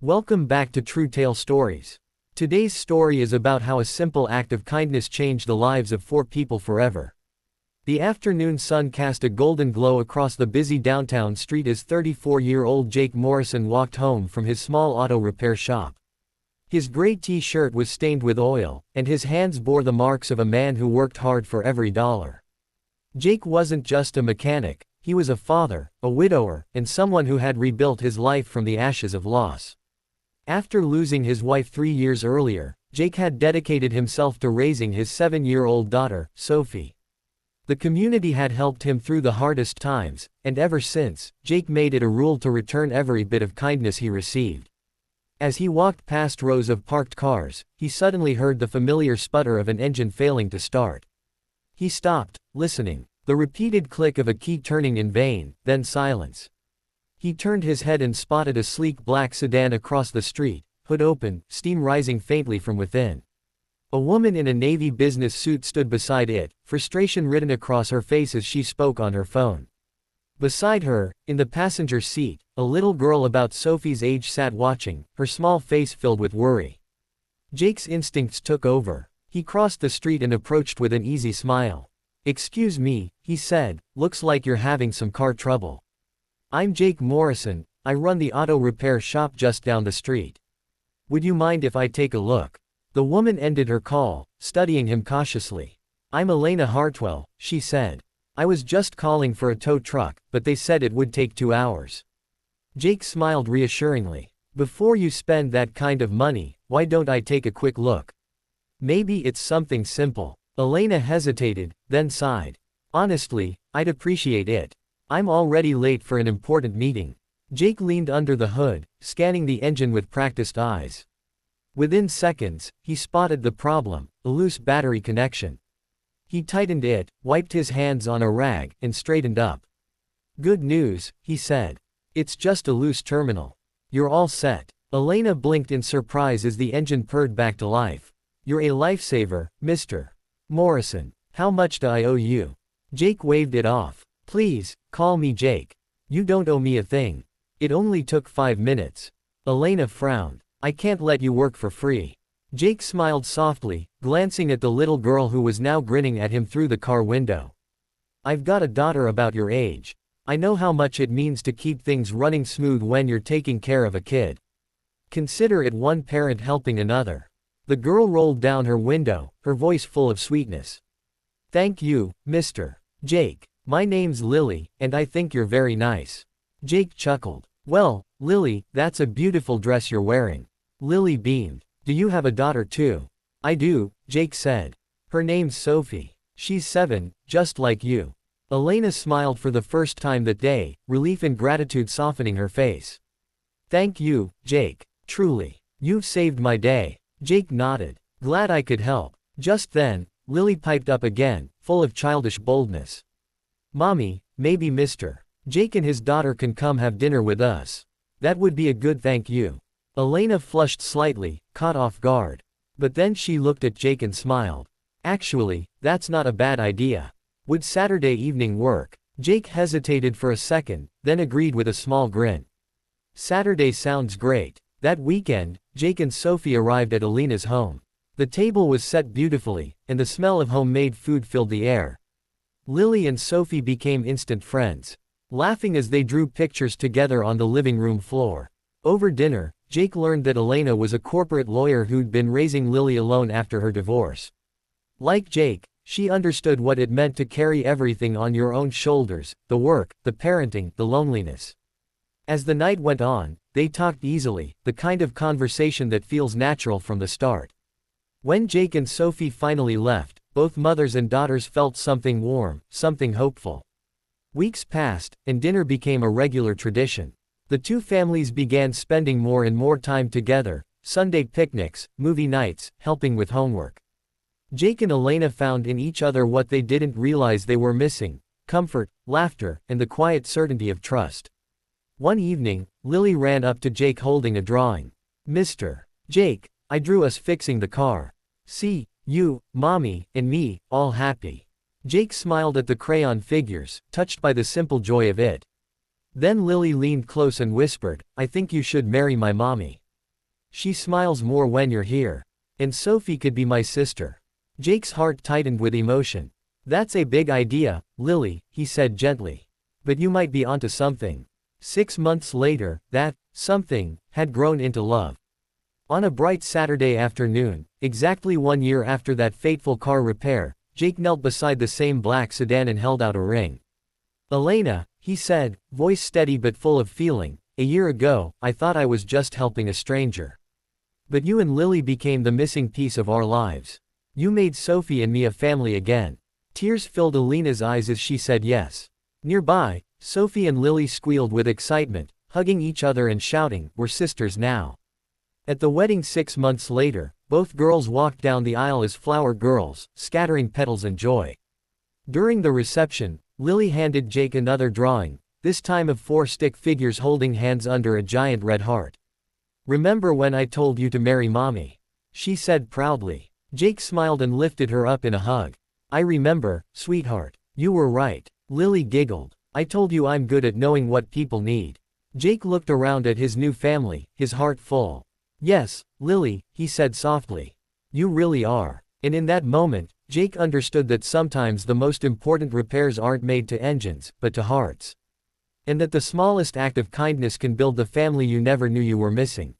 Welcome back to True Tale Stories. Today's story is about how a simple act of kindness changed the lives of 4 people forever. The afternoon sun cast a golden glow across the busy downtown street as 34-year-old Jake Morrison walked home from his small auto repair shop. His gray t-shirt was stained with oil, and his hands bore the marks of a man who worked hard for every dollar. Jake wasn't just a mechanic, he was a father, a widower, and someone who had rebuilt his life from the ashes of loss. After losing his wife 3 years earlier, Jake had dedicated himself to raising his 7-year-old daughter, Sophie. The community had helped him through the hardest times, and ever since, Jake made it a rule to return every bit of kindness he received. As he walked past rows of parked cars, he suddenly heard the familiar sputter of an engine failing to start. He stopped, listening, the repeated click of a key turning in vain, then silence. He turned his head and spotted a sleek black sedan across the street, hood open, steam rising faintly from within. A woman in a navy business suit stood beside it, frustration written across her face as she spoke on her phone. Beside her, in the passenger seat, a little girl about Sophie's age sat watching, her small face filled with worry. Jake's instincts took over. He crossed the street and approached with an easy smile. "Excuse me," he said, "looks like you're having some car trouble. I'm Jake Morrison, I run the auto repair shop just down the street. Would you mind if I take a look?" The woman ended her call, studying him cautiously. "I'm Elena Hartwell," she said. "I was just calling for a tow truck, but they said it would take 2 hours." Jake smiled reassuringly. "Before you spend that kind of money, why don't I take a quick look? Maybe it's something simple." Elena hesitated, then sighed. "Honestly, I'd appreciate it. I'm already late for an important meeting." Jake leaned under the hood, scanning the engine with practiced eyes. Within seconds, he spotted the problem, a loose battery connection. He tightened it, wiped his hands on a rag, and straightened up. "Good news," he said. "It's just a loose terminal. You're all set." Elena blinked in surprise as the engine purred back to life. "You're a lifesaver, Mr. Morrison. How much do I owe you?" Jake waved it off. "Please, call me Jake. You don't owe me a thing. It only took 5 minutes." Elena frowned. "I can't let you work for free." Jake smiled softly, glancing at the little girl who was now grinning at him through the car window. "I've got a daughter about your age. I know how much it means to keep things running smooth when you're taking care of a kid. Consider it one parent helping another." The girl rolled down her window, her voice full of sweetness. "Thank you, Mr. Jake. My name's Lily, and I think you're very nice." Jake chuckled. "Well, Lily, that's a beautiful dress you're wearing." Lily beamed. "Do you have a daughter too?" "I do," Jake said. "Her name's Sophie. She's 7, just like you." Elena smiled for the first time that day, relief and gratitude softening her face. "Thank you, Jake. Truly. You've saved my day." Jake nodded. "Glad I could help." Just then, Lily piped up again, full of childish boldness. "Mommy, maybe Mr. Jake and his daughter can come have dinner with us. That would be a good thank you." Elena flushed slightly, caught off guard. But then she looked at Jake and smiled. "Actually, that's not a bad idea. Would Saturday evening work?" Jake hesitated for a second, then agreed with a small grin. "Saturday sounds great." That weekend, Jake and Sophie arrived at Elena's home. The table was set beautifully, and the smell of homemade food filled the air. Lily and Sophie became instant friends, laughing as they drew pictures together on the living room floor. Over dinner, Jake learned that Elena was a corporate lawyer who'd been raising Lily alone after her divorce. Like Jake, she understood what it meant to carry everything on your own shoulders, the work, the parenting, the loneliness. As the night went on, they talked easily, the kind of conversation that feels natural from the start. When Jake and Sophie finally left, both mothers and daughters felt something warm, something hopeful. Weeks passed, and dinner became a regular tradition. The two families began spending more and more time together, Sunday picnics, movie nights, helping with homework. Jake and Elena found in each other what they didn't realize they were missing: comfort, laughter, and the quiet certainty of trust. One evening, Lily ran up to Jake holding a drawing. "Mr. Jake, I drew us fixing the car. See, you, Mommy, and me, all happy." Jake smiled at the crayon figures, touched by the simple joy of it. Then Lily leaned close and whispered, "I think you should marry my mommy." She smiles more when you're here. And Sophie could be my sister. Jake's heart tightened with emotion. That's a big idea, Lily, he said gently. But you might be onto something. 6 months later, that something had grown into love. On a bright Saturday afternoon, exactly 1 year after that fateful car repair, Jake knelt beside the same black sedan and held out a ring. Elena, he said, voice steady but full of feeling, a year ago, I thought I was just helping a stranger. But you and Lily became the missing piece of our lives. You made Sophie and me a family again. Tears filled Elena's eyes as she said yes. Nearby, Sophie and Lily squealed with excitement, hugging each other and shouting, we're sisters now. At the wedding 6 months later, both girls walked down the aisle as flower girls, scattering petals and joy. During the reception, Lily handed Jake another drawing, this time of 4 stick figures holding hands under a giant red heart. Remember when I told you to marry mommy? She said proudly. Jake smiled and lifted her up in a hug. I remember, sweetheart. You were right. Lily giggled. I told you I'm good at knowing what people need. Jake looked around at his new family, his heart full. Yes, Lily, he said softly. You really are. And in that moment, Jake understood that sometimes the most important repairs aren't made to engines, but to hearts. And that the smallest act of kindness can build the family you never knew you were missing.